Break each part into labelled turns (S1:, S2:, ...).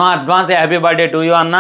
S1: No advance happy birthday to you అన్న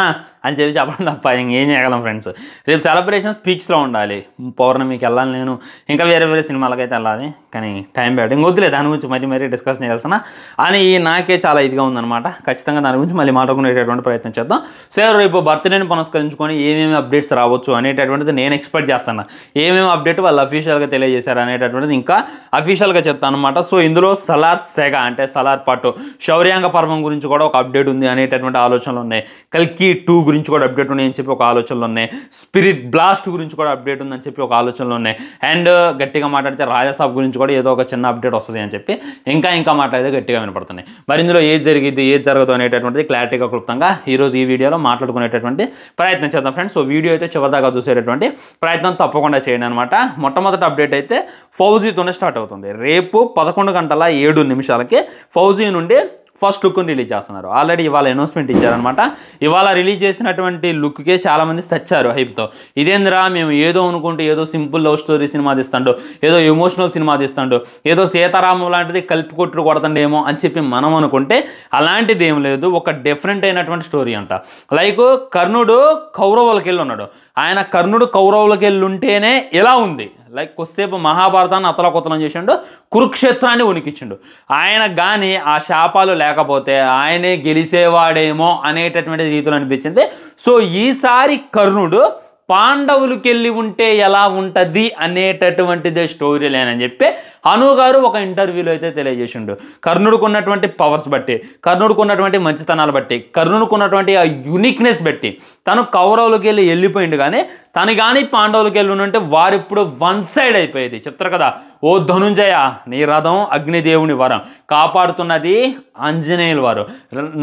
S1: అని చెప్పి చెప్పడం తప్ప ఇంకేం చేయగలం ఫ్రెండ్స్. రేపు సెలబ్రేషన్ స్పీచ్లో ఉండాలి. పౌర్ణమికి వెళ్ళాలి నేను, ఇంకా వేరే వేరే సినిమాలకైతే వెళ్ళాలి, కానీ టైం బ్యాడ్ ఇంకొద్దులే దాని గురించి మరీ డిస్కషన్ చేయాల్సిన అని నాకే చాలా ఇదిగా ఉందన్నమాట. ఖచ్చితంగా దాని గురించి మళ్ళీ మాట్లాడుకునేటటువంటి ప్రయత్నం చేద్దాం. సో రేపు బర్త్డేని పునస్కరించుకొని ఏమేమి అప్డేట్స్ రావచ్చు అనేటటువంటిది నేను ఎక్స్పెక్ట్ చేస్తాను. ఏమేమి అప్డేట్ వాళ్ళు అఫీషియల్గా తెలియజేశారు అనేటటువంటిది ఇంకా అఫీషియల్గా చెప్తాను అనమాట. సో ఇందులో సలార్ సెగ అంటే సలార్ పార్ట్ శౌర్యాంగ పర్వం గురించి కూడా ఒక అప్డేట్ ఉంది అనేటటువంటి ఆలోచనలు ఉన్నాయి. కల్కి 2 గురించి కూడా అప్డేట్ ఉన్నాయని చెప్పి ఒక ఆలోచనలు ఉన్నాయి. స్పిరిట్ బ్లాస్ట్ గురించి కూడా అప్డేట్ ఉందని చెప్పి ఒక ఆలోచనలు ఉన్నాయి. అండ్ గట్టిగా మాట్లాడితే రాజాసాబ్ గురించి కూడా ఏదో ఒక చిన్న అప్డేట్ వస్తుంది అని చెప్పి ఇంకా మాట్లాడితే గట్టిగా వినపడుతున్నాయి. మరి ఇందులో ఏది జరిగింది ఏది జరగదు అనేటటువంటిది క్లారిటీగా క్లుప్తంగా ఈరోజు ఈ వీడియోలో మాట్లాడుకునేటటువంటి ప్రయత్నం చేద్దాం ఫ్రెండ్స్. సో వీడియో అయితే చివరిదాకా చూసేటటువంటి ప్రయత్నం తప్పకుండా చేయండి అనమాట. మొట్టమొదటి అప్డేట్ అయితే ఫౌజీతోనే స్టార్ట్ అవుతుంది. రేపు 11:07 ఫౌజీ నుండి ఫస్ట్ లుక్ని రిలీజ్ చేస్తున్నారు. ఆల్రెడీ ఇవాళ అనౌన్స్మెంట్ ఇచ్చారనమాట. ఇవాళ రిలీజ్ చేసినటువంటి లుక్కే చాలామంది చచ్చారు హైప్తో. ఇదేంద్రా మేము ఏదో అనుకుంటే ఏదో సింపుల్ లవ్ స్టోరీ సినిమా తీస్తాడు, ఏదో ఎమోషనల్ సినిమా తీస్తాడు, ఏదో సీతారామం లాంటిది కలిపి కొట్టుడు కొడతాడేమో అని చెప్పి మనం అనుకుంటే అలాంటిది ఏం లేదు. ఒక డిఫరెంట్ అయినటువంటి స్టోరీ అంట. లైక్ కర్ణుడు కౌరవులకి వెళ్ళి ఉన్నాడు. ఆయన కర్ణుడు కౌరవులకి వెళ్ళి ఉంటేనే ఎలా ఉంది, లైక్ కొద్దిసేపు మహాభారతాన్ని అతలకొతలం చేసిండు, కురుక్షేత్రాన్ని ఉనికిచ్చిండు. ఆయన కానీ ఆ శాపాలు లేకపోతే ఆయనే గెలిచేవాడేమో అనేటటువంటి రీతిలో అనిపించింది. సో ఈసారి కర్ణుడు పాండవులకి వెళ్ళి ఉంటే ఎలా ఉంటుంది అనేటటువంటిదే స్టోరీ లేనని చెప్పి అను గారు ఒక ఇంటర్వ్యూలో అయితే తెలియజేసిండు. కర్ణుడికి ఉన్నటువంటి పవర్స్ బట్టి, కర్ణుడికి ఉన్నటువంటి మంచితనాలు బట్టి, కర్ణుడికి ఉన్నటువంటి ఆ యూనిక్నెస్ బట్టి తను కౌరవులకి వెళ్ళిపోయిండు. కానీ తను కానీ పాండవులకి వెళ్ళి ఉంటే వారిప్పుడు వన్ సైడ్ అయిపోయేది. చెప్తారు కదా, ఓ ధనుంజయ నీ రథం అగ్నిదేవుని వరం, కాపాడుతున్నది ఆంజనేయుల వారు,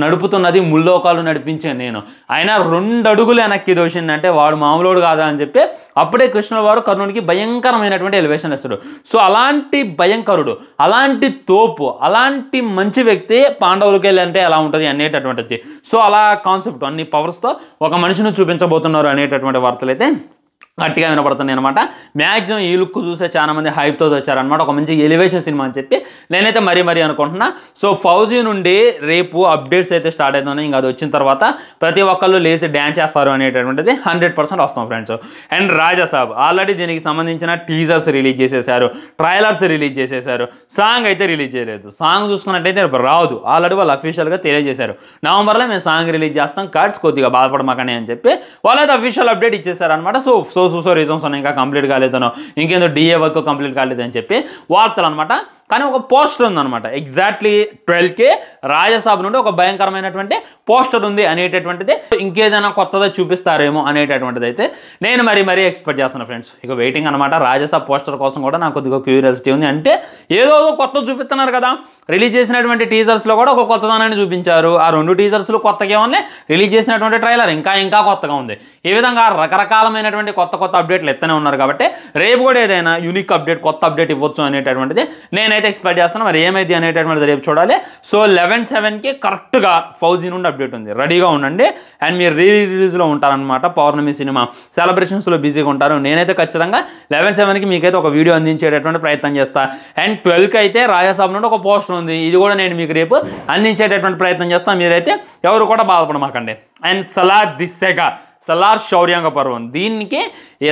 S1: నడుపుతున్నది ముల్లోకాలు నడిపించే నేను, ఆయన 2 అడుగులు వెనక్కి దోషిందంటే వాడు మామూలుడు కాదా అని చెప్పి అప్పుడే కృష్ణుల వారు కర్ణుడికి భయంకరమైనటువంటి ఎలివేషన్ ఇస్తాడు. సో అలాంటి భయంకరుడు, అలాంటి తోపు, అలాంటి మంచి వ్యక్తి పాండవులకి వెళ్ళి అంటే ఎలా ఉంటుంది అనేటటువంటిది. సో అలా కాన్సెప్ట్ అన్ని పవర్స్తో ఒక మనిషిని చూపించబోతున్నారు అనేటటువంటి వార్తలు అయితే గట్టిగా వినపడుతున్నాయి అనమాట. మ్యాక్సిమం ఈ లుక్ చూసే చాలా మంది హైప్తో వచ్చారనమాట. ఒక మంచి ఎలివేషన్ సినిమా అని చెప్పి నేనైతే మరీ అనుకుంటున్నా. సో ఫౌజీ నుండి రేపు అప్డేట్స్ అయితే స్టార్ట్ అవుతున్నాయి. ఇంకా అది వచ్చిన తర్వాత ప్రతి ఒక్కళ్ళు లేచి డ్యాన్స్ చేస్తారు అనేటటువంటిది 100% వస్తాం ఫ్రెండ్స్. అండ్ రాజాసాబ్ ఆల్రెడీ దీనికి సంబంధించిన టీజర్స్ రిలీజ్ చేసేసారు, ట్రైలర్స్ రిలీజ్ చేసేసారు, సాంగ్ అయితే రిలీజ్ చేయలేదు. సాంగ్ చూసుకున్నట్టయితే రాదు, ఆల్రెడీ వాళ్ళు అఫీషియల్గా తెలియజేశారు. నవంబర్లో మేము సాంగ్ రిలీజ్ చేస్తాం, కార్డ్స్ కొద్దిగా బాధపడమాకనే అని చెప్పి వాళ్ళైతే అఫీషియల్ అప్డేట్ ఇచ్చేసారనమాట. సో రీజన్స్ ఉన్నాయి, ఇంకా కంప్లీట్ కాలేదనో ఇంకేందో డిఏ వర్క్ కంప్లీట్ కాలేదని చెప్పి వార్తలు అనమాట. కానీ ఒక పోస్టర్ ఉందన్నమాట. ఎగ్జాక్ట్లీ 12K రాజాసాబ్ నుండి ఒక భయంకరమైనటువంటి పోస్టర్ ఉంది అనేటటువంటిది. ఇంకేదైనా కొత్తగా చూపిస్తారేమో అనేటటువంటిది అయితే నేను మరీ ఎక్స్పెక్ట్ చేస్తాను ఫ్రెండ్స్. ఇక వెయిటింగ్ అనమాట. రాజాసాబ్ పోస్టర్ కోసం కూడా నాకు కొద్దిగా క్యూరియాసిటీ ఉంది. అంటే ఏదో కొత్త చూపిస్తున్నారు కదా, రిలీజ్ చేసినటువంటి టీజర్స్లో కూడా ఒక కొత్తదనాన్ని చూపించారు. ఆ 2 టీజర్స్లో కొత్తగా ఉన్నాయి, రిలీజ్ చేసినటువంటి ట్రైలర్ ఇంకా కొత్తగా ఉంది. ఈ విధంగా రకరకాలమైనటువంటి కొత్త అప్డేట్లు ఎత్తనే ఉన్నారు. కాబట్టి రేపు కూడా ఏదైనా యూనిక్ అప్డేట్, కొత్త అప్డేట్ ఇవ్వచ్చు అనేటటువంటిది నేనైతే ఎక్స్పెక్ట్ చేస్తాను. మరి ఏమైంది అనేటటువంటిది రేపు చూడాలి. సో 11/7 కరెక్ట్గా ఫౌజీ నుండి అప్డేట్ ఉంది, రెడీగా ఉండండి. అండ్ మీరు రిలీజ్లో ఉంటారనమాట. పౌర్ణమి సినిమా సెలబ్రేషన్స్లో బిజీగా ఉంటారు. నేనైతే ఖచ్చితంగా 11/7 మీకైతే ఒక వీడియో అందించేటటువంటి ప్రయత్నం చేస్తాను. అండ్ 12కి అయితే రాజాసాబ్ నుండి ఒక పోస్టర్ ఉంది, ఇది కూడా నేను మీకు రేపు అందించేటటువంటి ప్రయత్నం చేస్తాను. మీరైతే ఎవరు కూడా బాధపడమాకండి. అండ్ సలార్ దిశగా సలార్ శౌర్యాంగ పర్వం, దీనికి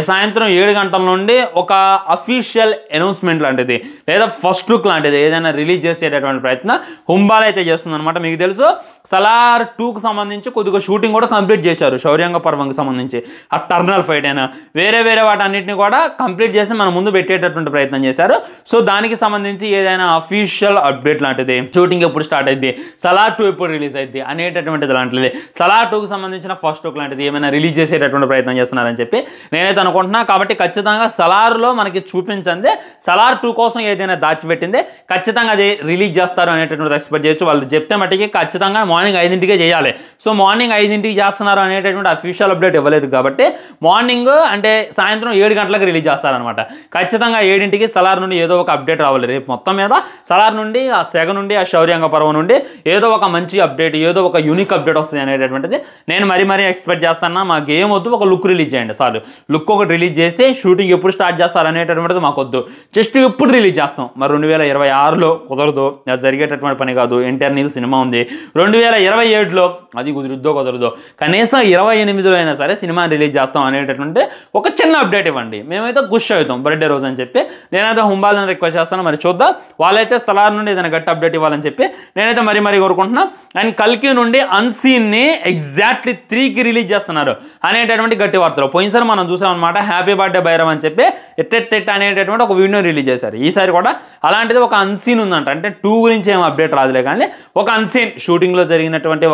S1: సాయంత్రం 7 గంటల నుండి ఒక అఫీషియల్ అనౌన్స్మెంట్ లాంటిది లేదా ఫస్ట్ లుక్ లాంటిది ఏదైనా రిలీజ్ చేసేటటువంటి ప్రయత్నం హుంబాల్ అయితే చేస్తుందన్నమాట. మీకు తెలుసు సలార్ 2కి సంబంధించి కొద్దిగా షూటింగ్ కూడా కంప్లీట్ చేశారు. శౌర్యాంగ పర్వంకి సంబంధించి ఆ టర్నల్ ఫైట్ అయినా వేరే వాటన్నిటిని కూడా కంప్లీట్ చేసి మన ముందు పెట్టేటటువంటి ప్రయత్నం చేశారు. సో దానికి సంబంధించి ఏదైనా అఫీషియల్ అప్డేట్ లాంటిది, షూటింగ్ ఎప్పుడు స్టార్ట్ అయింది, సలార్ 2 ఎప్పుడు రిలీజ్ అయింది అనేటటువంటిది లాంటిది, సలార్ 2కి సంబంధించిన ఫస్ట్ లుక్ లాంటిది ఏమైనా రిలీజ్ చేసేటటువంటి ప్రయత్నం చేస్తున్నారని చెప్పి నేనైతే అనుకుంటున్నా. కాబట్టి ఖచ్చితంగా సలార్లో మనకి చూపించండి, సలార్ 2 కోసం ఏదైనా దాచిపెట్టింది ఖచ్చితంగా అది రిలీజ్ చేస్తారు అనేటటువంటి ఎక్స్పెక్ట్ చేయొచ్చు. వాళ్ళు చెప్తే మట్టికి ఖచ్చితంగా మార్నింగ్ 5ంటికే చేయాలి. సో మార్నింగ్ 5ంటికి చేస్తున్నారు అనేటటువంటి అఫీషియల్ అప్డేట్ ఇవ్వలేదు. కాబట్టి మార్నింగ్ అంటే సాయంత్రం 7 గంటలకు రిలీజ్ చేస్తారనమాట. ఖచ్చితంగా 7ంటికి సలార్ నుండి ఏదో ఒక అప్డేట్ రావాలి. రేపు మొత్తం మీద సలార్ నుండి, ఆ సెగ నుండి, ఆ శౌర్యాంగ పర్వం నుండి ఏదో ఒక మంచి అప్డేట్, ఏదో ఒక యూనిక్ అప్డేట్ వస్తుంది అనేటటువంటిది నేను మరీ ఎక్స్పెక్ట్ చేస్తాను. మాకు ఏమొద్దు, ఒక లుక్ రిలీజ్ చేయండి సార్, లుక్ ఒకటి రిలీజ్ చేసి షూటింగ్ ఎప్పుడు స్టార్ట్ చేస్తారు అనేటటువంటిది మాకు వద్దు, జస్ట్ ఎప్పుడు రిలీజ్ చేస్తాం. మరి 2026లో కుదరదు, అది జరిగేటటువంటి పని కాదు. ఎన్టీఆర్ నీల్ సినిమా ఉంది 2027లో, అది కుదురుద్దో కుదరదో, కనీసం 28లో అయినా సరే సినిమా రిలీజ్ చేస్తాం అనేటటువంటి ఒక చిన్న అప్డేట్ ఇవ్వండి. మేమైతే ఖుషి అవుతాం బర్త్డే రోజు అని చెప్పి నేనైతే హుంబాలని రిక్వెస్ట్ చేస్తాను. మరి చూద్దాం, వాళ్ళైతే సలార్ నుండి ఏదైనా గట్టి అప్డేట్ ఇవ్వాలని చెప్పి నేనైతే మరీ కోరుకుంటున్నాను. అండ్ కల్కి నుండి అన్సీన్ని ఎగ్జాక్ట్లీ 3కి రిలీజ్ చేస్తున్నారు అనేటటువంటి గట్టి వార్తలు. పోయినసారి మనం చూసామన్నమాట, హ్యాపీ బర్త్డే భైరవ్ అని చెప్పి ఎట్టెట్ అనేటటువంటి ఒక వీడియో రిలీజ్ చేశారు. ఈసారి కూడా అలాంటిది ఒక అన్సీన్ ఉందంట. అంటే 2 గురించి ఏం అప్డేట్ రాదులే కానీ ఒక అన్సీన్ షూటింగ్లో జరిగినటువంటి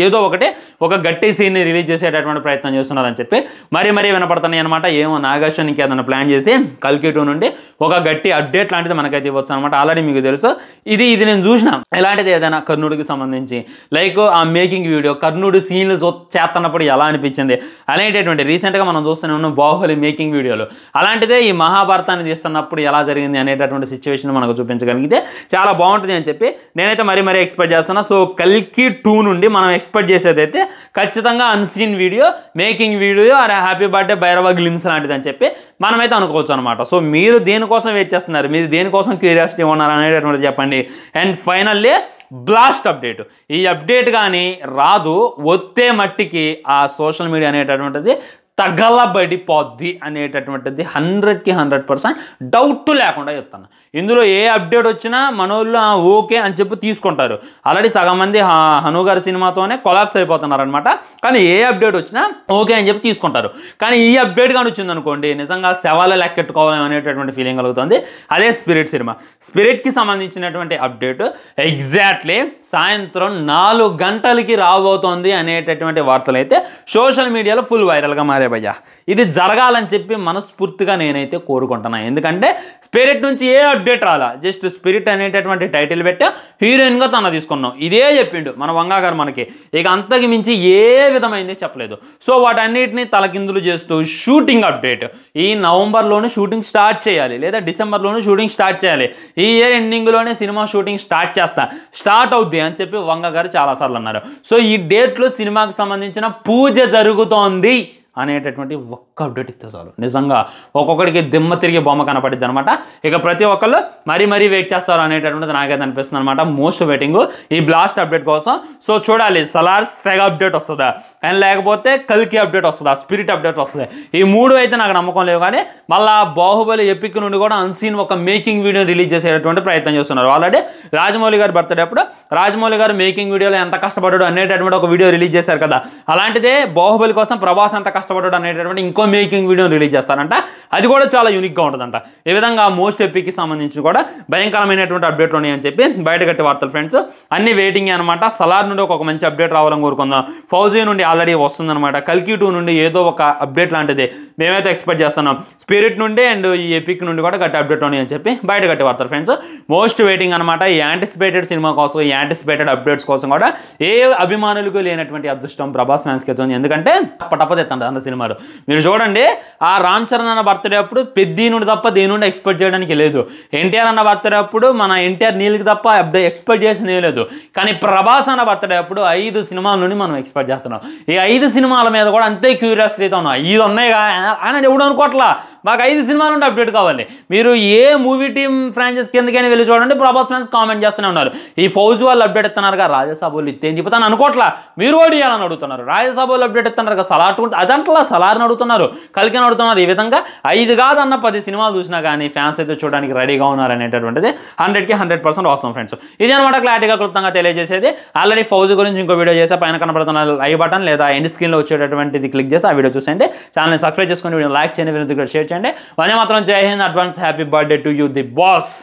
S1: ఏదో ఒక గట్టి సీన్ని రిలీజ్ చేసేటటువంటి ప్రయత్నం చేస్తున్నారని చెప్పి మరీ వినపడుతున్నాయి అనమాట. ఏమో నాగేశ్వరికి ఏదైనా ప్లాన్ చేసి కల్కి 2 నుండి ఒక గట్టి అప్డేట్ లాంటిది మనకైతే ఇవ్వచ్చు అనమాట. ఆల్రెడీ మీకు తెలుసు, ఇది నేను చూసిన ఇలాంటిది ఏదైనా కర్ణుడికి సంబంధించి లైక్ ఆ మేకింగ్ వీడియో, కర్ణుడు సీన్లు చేస్తున్నప్పుడు ఎలా అనిపించింది అనేటటువంటి రీసెంట్గా మనం చూస్తూనే ఉన్నాం బాహుబలి మేకింగ్ వీడియోలు. అలాంటిదే ఈ మహాభారతాన్ని తీస్తున్నప్పుడు ఎలా జరిగింది అనేటటువంటి సిచ్యువేషన్ మనకు చూపించగలిగితే చాలా బాగుంటుంది అని చెప్పి నేనైతే మరీ ఎక్స్పెక్ట్ చేస్తున్నా. సో కల్కి 2 నుండి మనం ఎక్స్పెక్ట్ చేసేది అయితే ఖచ్చితంగా అన్సీన్ వీడియో, మేకింగ్ వీడియో, అరే హ్యాపీ బర్త్డే భైరవ గ్లిమ్స్ లాంటిది అని చెప్పి మనమైతే అనుకోవచ్చు అనమాట. సో మీరు దేనికోసం వెయిట్ చేస్తున్నారు, మీరు దేనికోసం క్యూరియాసిటీ ఉన్నారు అనేటటువంటిది చెప్పండి. అండ్ ఫైనల్లీ బ్లాస్ట్ అప్డేట్, ఈ అప్డేట్ కానీ రాదు, వస్తే మట్టికి ఆ సోషల్ మీడియా అనేటటువంటిది తగలబడిపోద్ది అనేటటువంటిది 100కి 100% డౌట్ లేకుండా చెప్తాను. ఇందులో ఏ అప్డేట్ వచ్చినా మనోళ్ళు ఓకే అని చెప్పి తీసుకుంటారు. ఆల్రెడీ సగం మంది హను గారి సినిమాతోనే కొలాప్స్ అయిపోతున్నారు అనమాట. కానీ ఏ అప్డేట్ వచ్చినా ఓకే అని చెప్పి తీసుకుంటారు. కానీ ఈ అప్డేట్ కానీ వచ్చింది అనుకోండి, నిజంగా శవాల లెక్కెట్టుకోవాలి అనేటటువంటి ఫీలింగ్ కలుగుతుంది. అదే స్పిరిట్ సినిమా. స్పిరిట్కి సంబంధించినటువంటి అప్డేట్ ఎగ్జాక్ట్లీ సాయంత్రం 4 గంటలకి రాబోతోంది అనేటటువంటి వార్తలు అయితే సోషల్ మీడియాలో ఫుల్ వైరల్గా మారే భయ్యా. ఇది జరగాలని చెప్పి మనస్ఫూర్తిగా నేనైతే కోరుకుంటున్నాను. ఎందుకంటే స్పిరిట్ నుంచి ఏ అప్డేట్ రాలా, జస్ట్ స్పిరిట్ అనేటటువంటి టైటిల్ పెట్టా హీరోయిన్గా తన తీసుకున్నాం, ఇదే చెప్పిండు మన వంగా గారు మనకి. ఇక అంతకు మించి ఏ విధమైంది చెప్పలేదు. సో వాటన్నిటిని తలకిందులు చేస్తూ షూటింగ్ అప్డేట్, ఈ నవంబర్లోనే షూటింగ్ స్టార్ట్ చేయాలి లేదా డిసెంబర్లోనే షూటింగ్ స్టార్ట్ చేయాలి, ఈ ఇయర్ ఎండింగ్లోనే సినిమా షూటింగ్ స్టార్ట్ అవుద్ది అని చెప్పి వంగ గారు చాలాసార్లు అన్నారు. సో ఈ డేట్లో సినిమాకి సంబంధించిన పూజ జరుగుతోంది అనేటటువంటి ఒక్క అప్డేట్ ఇస్తే చాలు, నిజంగా ఒక్కొక్కడికి దిమ్మ తిరిగి బొమ్మ కనపడిద్ది అనమాట. ఇక ప్రతి ఒక్కళ్ళు మరీ వెయిట్ చేస్తారు అనేటటువంటిది నాకైతే అనిపిస్తుంది అనమాట. మోస్ట్ వెయిటింగ్ ఈ బ్లాస్ట్ అప్డేట్ కోసం. సో చూడాలి, సలార్ సెగ అప్డేట్ వస్తుందా అండ్ లేకపోతే కల్కి అప్డేట్ వస్తుందా, స్పిరిట్ అప్డేట్ వస్తుంది. ఈ 3 అయితే నాకు నమ్మకం లేవు. కానీ మళ్ళీ బాహుబలి ఎపిక్ నుండి కూడా అన్సీన్ ఒక మేకింగ్ వీడియో రిలీజ్ చేసేటటువంటి ప్రయత్నం చేస్తున్నారు. ఆల్రెడీ రాజమౌళి గారి బర్త్డే అప్పుడు రాజమౌళి గారు మేకింగ్ వీడియోలో ఎంత కష్టపడ్డాడు అనేటటువంటి ఒక వీడియో రిలీజ్ చేశారు కదా. అలాంటిదే బాహుబలి కోసం ప్రభాస్ ఎంత కష్టపడ్డాడు అనేటటువంటి ఇంకో మేకింగ్ వీడియో రిలీజ్ చేస్తారంట. అది కూడా చాలా యూనిక్గా ఉంటుందంట. ఈ విధంగా మోస్ట్ ఎపిక్కి సంబంధించి కూడా భయంకరమైనటువంటి అప్డేట్లు ఉన్నాయని చెప్పి బయట గట్టి వార్తలు ఫ్రెండ్స్. అన్ని వెయిటింగ్ అనమాట. సలార్ నుండి ఒక మంచి అప్డేట్ రావాలని కోరుకుందాం. ఫౌజీ నుండి ఆల్రెడీ వస్తుందన్నమాట. కల్కి 2 నుండి ఏదో ఒక అప్డేట్ లాంటిది మేమైతే ఎక్స్పెక్ట్ చేస్తున్నాం. స్పిరిట్ నుండి అండ్ ఈ ఎపిక్ నుండి కూడా గట్టి అప్డేట్ ఉన్నాయని చెప్పి బయట గట్టి వార్తలు ఫ్రెండ్స్. మోస్ట్ వెయిటింగ్ అనమాట. ఈ యాంటిసిపేటెడ్ సినిమా కోసం, ఈ యాంటిసిపేటెడ్ అప్డేట్స్ కోసం కూడా ఏ అభిమానులకు లేనటువంటి అదృష్టం ప్రభాస్ ఫ్యాన్స్కి అవుతుంది. ఎందుకంటే తప్పదెత్తండి అన్న సినిమాలు మీరు చూడండి. ఆ రామ్ చరణ్ అన్న బర్త్డే అప్పుడు పెద్ద నుండి తప్ప దేని నుండి ఎక్స్పెక్ట్ చేయడానికి లేదు. ఎన్టీఆర్ అన్న బర్త్డే అప్పుడు మన ఎన్టీఆర్ నీళ్ళకి తప్ప ఎక్స్పెక్ట్ చేసినే లేదు. కానీ ప్రభాస్ అన్న బర్త్డే అప్పుడు 5 సినిమాల నుండి మనం ఎక్స్పెక్ట్ చేస్తున్నాం. ఈ 5 సినిమాల మీద కూడా అంతే క్యూరియాసిటీతో ఉన్నాం. 5 ఉన్నాయిగా ఆయన ఎవడు అనుకోవట్లా, మాకు 5 సినిమాల నుండి అప్డేట్ కావాలి. మీరు ఏ మూవీ టీమ్ ఫ్రాంచైజ్ కిందకైనా వెళ్ళి చూడండి, ప్రభాస్ ఫ్యాన్స్ కామెంట్ చేస్తూనే ఉన్నారు. ఈ ఫౌజ్ వాళ్ళు అప్డేట్ ఇస్తున్నారుగా, రాజసాబోళ్ళు ఇస్తే అని చెప్తాను అనుకోవట్లా, మీరు ఓడియాలని అడుగుతున్నారు. రాజసాబోళ్ళు అప్డేట్ ఇస్తున్నారు కదా, అదంటలా సలార్ని అడుగుతున్నారు, కల్కిని అడుగుతున్నారు. ఈ విధంగా 5 కాదన్న 10 సినిమాలు చూసినా కానీ ఫ్యాన్స్ అయితే చూడడానికి రెడీగా ఉన్నారు అనేటటువంటిది 100కి 100% వాస్తవం ఫ్రెండ్స్. ఇది అనమాట క్లారిటీగా క్లుప్తంగా తెలియజేసేది. ఆల్రెడీ ఫౌజ్ గురించి ఇంకో వీడియో చేస్తే పైన కనబడుతున్న లైవ్ బటన్ లేదా ఎండ్ స్క్రీన్లో వచ్చేటటువంటిది క్లిక్ చేసి ఆ వీడియో చూసేయండి. ఛానల్ని సబ్స్క్రైబ్ చేసుకొని వీడియో లైక్ చేయండి, షేర్ చేయండి. వందే మాత్రం. జై Hind. Advance happy birthday to you the boss.